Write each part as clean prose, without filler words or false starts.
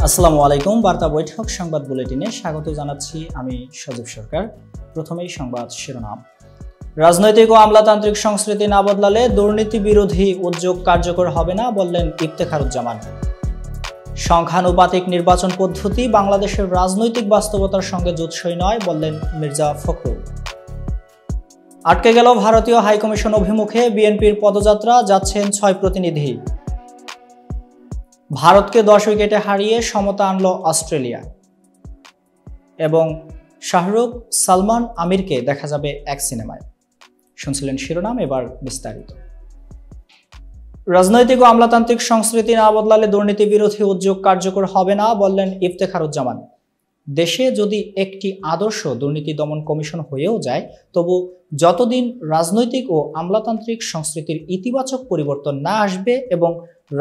আসসালামু আলাইকুম। বার্তা বৈঠক সংবাদ বুলেটিনে স্বাগত জানাচ্ছি আমি সজীব সরকার। প্রথমেই সংবাদ শিরোনাম। রাজনৈতিক ও আমলাতান্ত্রিক সংস্কৃতি না বদলালে দুর্নীতি বিরোধী উদ্যোগ কার্যকর হবে না বললেন ইফতেখারুজ্জামান। সংখ্যানুপাতিক নির্বাচন পদ্ধতি বাংলাদেশের রাজনৈতিক বাস্তবতার সঙ্গে জুৎসই নয় বললেন মির্জা ফখরুল। আটকে গেল ভারতীয় হাইকমিশন অভিমুখে বিএনপির পদযাত্রা, যাচ্ছেন 6 প্রতিনিধি। ভারতকে 10 উইকেটে হারিয়ে সমতা আনল অস্ট্রেলিয়া। এবং শাহরুখ, সালমান, আমিরকে দেখা যাবে এক সিনেমায়। শুনছিলেন শিরোনাম, এবার বিস্তারিত। রাজনৈতিক ও আমলাতান্ত্রিক সংস্কৃতি না বদলালে দুর্নীতি বিরোধী উদ্যোগ কার্যকর হবে না বললেন ইফতেখারুজ্জামান। দেশে যদি একটি আদর্শ দুর্নীতি দমন কমিশন হয়েও যায়, তবু যতদিন রাজনৈতিক ও আমলাতান্ত্রিক সংস্কৃতির ইতিবাচক পরিবর্তন না আসবে এবং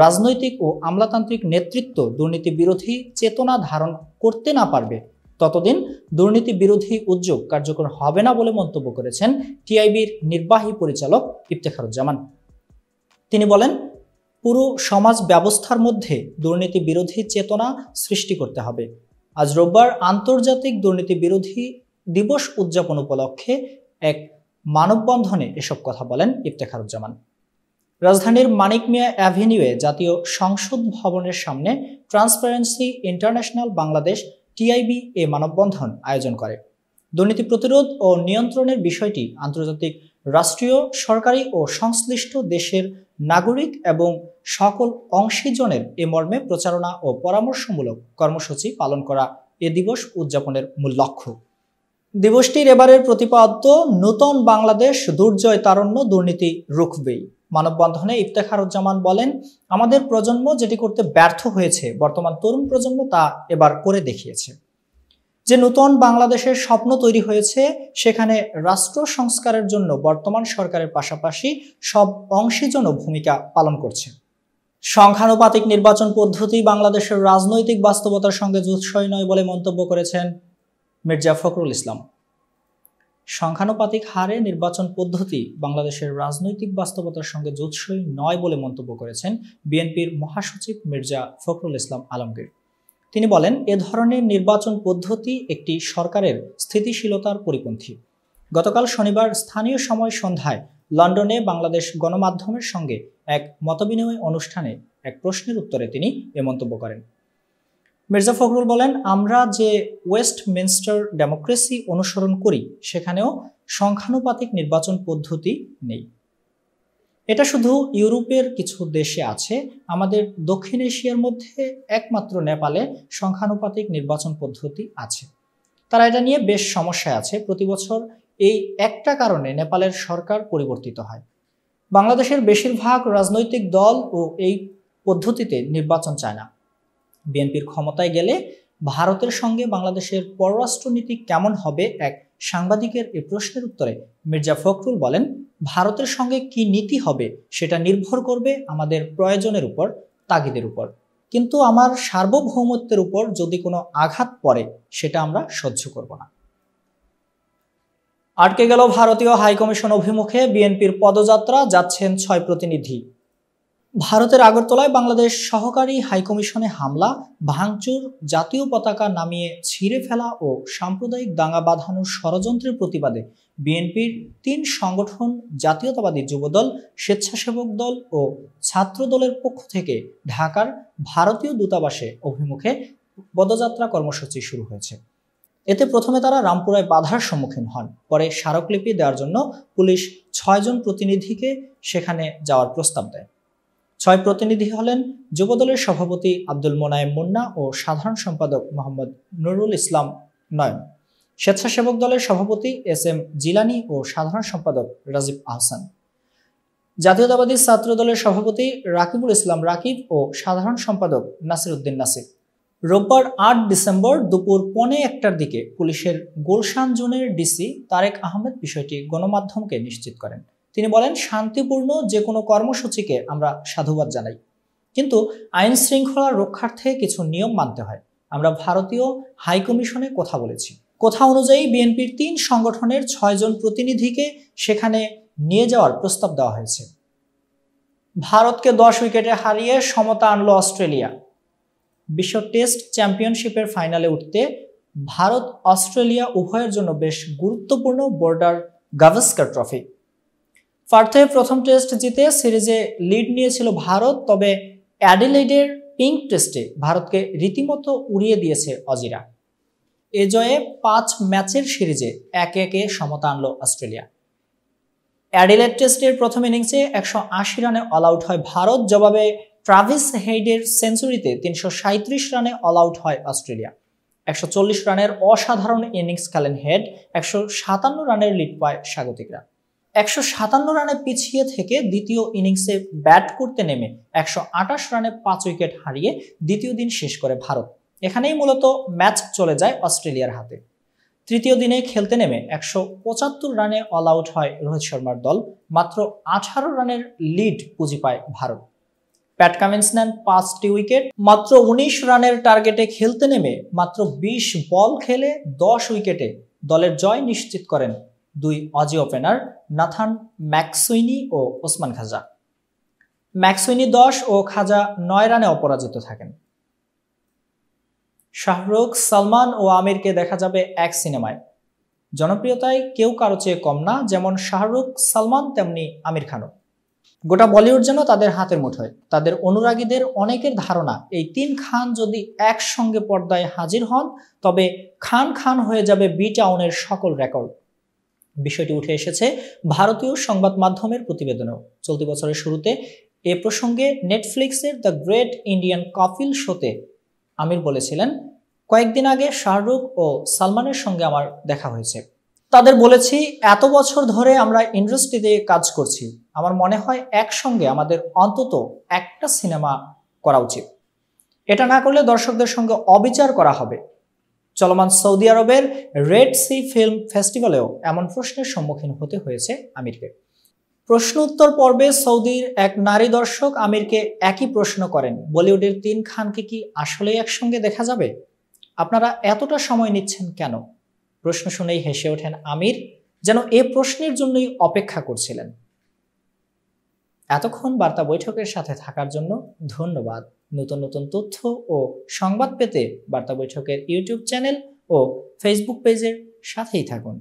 রাজনৈতিক ও আমলাতান্ত্রিক নেতৃত্ব দুর্নীতি বিরোধী চেতনা ধারণ করতে না পারবে, ততদিন দুর্নীতি বিরোধী উদ্যোগ কার্যকর হবে না বলে মন্তব্য করেছেন টিআইবির নির্বাহী পরিচালক ইফতেখারুজ্জামান। তিনি বলেন, পুরো সমাজ ব্যবস্থার মধ্যে দুর্নীতি বিরোধী চেতনা সৃষ্টি করতে হবে। আজ রোববার আন্তর্জাতিক দুর্নীতি বিরোধী দিবস উদযাপন উপলক্ষে এক মানববন্ধনে এসব কথা বলেন ইফতেখারুজ্জামান। রাজধানীর মানিক মিয়া অ্যাভিনিউয়ে জাতীয় সংসদ ভবনের সামনে ট্রান্সপারেন্সি ইন্টারন্যাশনাল বাংলাদেশ টিআইবি এ মানববন্ধন আয়োজন করে। দুর্নীতি প্রতিরোধ ও নিয়ন্ত্রণের বিষয়টি আন্তর্জাতিক, রাষ্ট্রীয়, সরকারি ও সংশ্লিষ্ট দেশের নাগরিক এবং সকল অংশীজনের এ মর্মে প্রচারণা ও পরামর্শমূলক কর্মসূচি পালন করা এ দিবস উদযাপনের মূল লক্ষ্য। দিবসটির এবারের প্রতিপাদ্য নূতন বাংলাদেশ, দুর্জয় তারণ্য, দুর্নীতি রুখবেই। মানববন্ধনে ইফতেখারুজ্জামান বলেন, আমাদের প্রজন্ম যেটি করতে ব্যর্থ হয়েছে, বর্তমান তরুণ প্রজন্ম তা এবার করে দেখিয়েছে। যে নূতন বাংলাদেশের স্বপ্ন তৈরি হয়েছে, সেখানে রাষ্ট্র সংস্কারের জন্য বর্তমান সরকারের পাশাপাশি সব অংশীজনও ভূমিকা পালন করছে। সংখ্যানুপাতিক নির্বাচন পদ্ধতি বাংলাদেশের রাজনৈতিক বাস্তবতার সঙ্গে জুৎসই নয় বলে মন্তব্য করেছেন মির্জা ফখরুল ইসলাম। সংখ্যানুপাতিক হারে নির্বাচন পদ্ধতি বাংলাদেশের রাজনৈতিক বাস্তবতার সঙ্গে জুৎসই নয় বলে মন্তব্য করেছেন বিএনপির মহাসচিব মির্জা ফখরুল ইসলাম আলমগীর। তিনি বলেন, এ ধরনের নির্বাচন পদ্ধতি একটি সরকারের স্থিতিশীলতার পরিপন্থী। গতকাল শনিবার স্থানীয় সময় সন্ধ্যায় লন্ডনে বাংলাদেশ গণমাধ্যমের সঙ্গে এক মতবিনিময় অনুষ্ঠানে এক প্রশ্নের উত্তরে তিনি এ মন্তব্য করেন। মির্জা ফখরুল বলেন, আমরা যে ওয়েস্টমিনস্টার ডেমোক্রেসি অনুসরণ করি, সেখানেও সংখ্যানুপাতিক নির্বাচন পদ্ধতি নেই। এটা শুধু ইউরোপের কিছু দেশে আছে। আমাদের দক্ষিণ এশিয়ার মধ্যে একমাত্র নেপালে সংখ্যানুপাতিক নির্বাচন পদ্ধতি আছে। তারা এটা নিয়ে বেশ সমস্যায় আছে। প্রতি বছর এই একটা কারণে নেপালের সরকার পরিবর্তিত হয়। বাংলাদেশের বেশিরভাগ রাজনৈতিক দল ও এই পদ্ধতিতে নির্বাচন চায় না। বিএনপির ক্ষমতায় গেলে ভারতের সঙ্গে বাংলাদেশের পররাষ্ট্রনীতি কেমন হবে, এক সাংবাদিকের এই প্রশ্নের উত্তরে মির্জা ফখরুল বলেন, ভারতের সঙ্গে কি নীতি হবে সেটা নির্ভর করবে আমাদের প্রয়োজনের উপর, তাগিদের উপর। কিন্তু আমার সার্বভৌমত্বের উপর যদি কোনো আঘাত পড়ে, সেটা আমরা সহ্য করব না। আটকে গেল ভারতীয় হাইকমিশন অভিমুখে বিএনপির পদযাত্রা, যাচ্ছেন 6 প্রতিনিধি। ভারতের আগরতলায় বাংলাদেশ সহকারী হাইকমিশনে হামলা, ভাঙচুর, জাতীয় পতাকা নামিয়ে ছিঁড়ে ফেলা ও সাম্প্রদায়িক দাঙ্গা বাঁধানোর ষড়যন্ত্রের প্রতিবাদে বিএনপির 3 সংগঠন, জাতীয়তাবাদী যুবদল, স্বেচ্ছাসেবক দল ও ছাত্র দলের পক্ষ থেকে ঢাকার ভারতীয় দূতাবাসে অভিমুখে পদযাত্রা কর্মসূচি শুরু হয়েছে। এতে প্রথমে তারা রামপুরায় বাধার সম্মুখীন হন। পরে স্মারকলিপি দেওয়ার জন্য পুলিশ 6 জন প্রতিনিধিকে সেখানে যাওয়ার প্রস্তাব দেয়। 6 প্রতিনিধি হলেন যুবদলের সভাপতি আব্দুল মোনায়েম মুন্না ও সাধারণ সম্পাদক মোহাম্মদ নুরুল ইসলাম নয়ন, স্বেচ্ছাসেবক দলের সভাপতি এস.এম. জিলানি ও সাধারণ সম্পাদক রাজীব আহসান, জাতীয়তাবাদী ছাত্র দলের সভাপতি রাকিবুল ইসলাম রাকিব ও সাধারণ সম্পাদক নাসির উদ্দিন নাসির। রোববার 8 ডিসেম্বর দুপুর 1:15টার দিকে পুলিশের গুলশান জোনের ডিসি তারেক আহমেদ বিষয়টি গণমাধ্যমকে নিশ্চিত করেন। তিনি বলেন, শান্তিপূর্ণ যে কোনো কর্মসূচিকে আমরা সাধুবাদ জানাই, কিন্তু আইন শৃঙ্খলা রক্ষার্থে কিছু নিয়ম মানতে হয়। আমরা ভারতীয় হাইকমিশনে কথা বলেছি। কথা অনুযায়ী বিএনপির 3 সংগঠনের 6 জন প্রতিনিধিকে সেখানে নিয়ে যাওয়ার প্রস্তাব দেওয়া হয়েছে। ভারতকে 10 উইকেটে হারিয়ে সমতা আনলো অস্ট্রেলিয়া। বিশ্ব টেস্ট চ্যাম্পিয়নশিপের ফাইনালে উঠতে ভারত অস্ট্রেলিয়া উভয়ের জন্য বেশ গুরুত্বপূর্ণ বর্ডার গাভাস্কার ট্রফি। পার্থে প্রথম টেস্ট জিতে সিরিজে লিড নিয়েছিল ভারত, তবে অ্যাডিলেডের পিঙ্ক টেস্টে ভারতকে রীতিমতো উড়িয়ে দিয়েছে অজিরা। এ জয়ে 5 ম্যাচের সিরিজে 1-1 সমতা আনলো অস্ট্রেলিয়া। অ্যাডিলেড টেস্টের প্রথম ইনিংসে 180 রানে অল আউট হয় ভারত, জবাবে ট্রাভিস হেইডের সেঞ্চুরিতে 337 রানে অল আউট হয় অস্ট্রেলিয়া। 140 রানের অসাধারণ ইনিংস খেলেন হেড, 157 রানের লিড পায় স্বাগতিকরা। 157 রানে পিছিয়ে থেকে দ্বিতীয় ইনিংসে ব্যাট করতে নেমে 128 রানে 5 উইকেট হারিয়ে দ্বিতীয় দিন শেষ করে ভারত। এখানেই মূলত ম্যাচ চলে যায় অস্ট্রেলিয়ার হাতে। তৃতীয় দিনে খেলতে নেমে 175 রানে অল আউট হয় রোহিত শর্মার দল, মাত্র 18 রানের লিড পুঁজি পায় ভারত। প্যাট কামিন্স নেন 5টি উইকেট। মাত্র 19 রানের টার্গেটে খেলতে নেমে মাত্র 20 বল খেলে 10 উইকেটে দলের জয় নিশ্চিত করেন 2 অজি ওপেনার নাথান ম্যাকসুইনি ও ওসমান খাজা। ম্যাকসুইনি 10 ও খাজা 9 রানে অপরাজিত থাকেন। শাহরুখ, সালমান ও আমিরকে দেখা যাবে এক সিনেমায়। জনপ্রিয়তায় কেউ কারো চেয়ে কম না, যেমন শাহরুখ, সালমান তেমনি আমির খানও। গোটা বলিউড যেন তাদের হাতের মুঠোয়। তাদের অনুরাগীদের অনেকের ধারণা এই 3 খান যদি একসঙ্গে পর্দায় হাজির হন তবে খান খান হয়ে যাবে বি টাউনের সকল রেকর্ড। বিষয়টি উঠে এসেছে ভারতীয় সংবাদ মাধ্যমের প্রতিবেদনেও। চলতি বছরের শুরুতে এ প্রসঙ্গে নেটফ্লিক্সের দ্য গ্রেট ইন্ডিয়ান কাপিল শোতে আমির বলেছিলেন, কয়েকদিন আগে শাহরুখ ও সালমানের সঙ্গে আমার দেখা হয়েছে। তাদের বলেছি, এত বছর ধরে আমরা ইন্ডাস্ট্রিতে কাজ করছি, আমার মনে হয় একসঙ্গে আমাদের অন্তত একটা সিনেমা করা উচিত। এটা না করলে দর্শকদের সঙ্গে অবিচার করা হবে। চলমান সৌদি আরবের রেড সি ফিল্ম ফেস্টিভ্যালেও এমন প্রশ্নের সম্মুখীন হতে হয়েছে আমিরকে। প্রশ্ন উত্তর পর্বে সৌদির এক নারী দর্শক আমিরকে একই প্রশ্ন করেন, বলিউডের 3 খানকে কি আসলেই একসঙ্গে দেখা যাবে? আপনারা এতটা সময় নিচ্ছেন কেন? প্রশ্ন শুনেই হেসে ওঠেন আমির, যেন এ প্রশ্নের জন্যই অপেক্ষা করছিলেন। এতক্ষণ বার্তা বৈঠকের সাথে থাকার জন্য ধন্যবাদ। নতুন নতুন তথ্য ও সংবাদ পেতে বার্তা বৈঠকের ইউটিউব চ্যানেল ও ফেসবুক পেজের সাথেই থাকুন।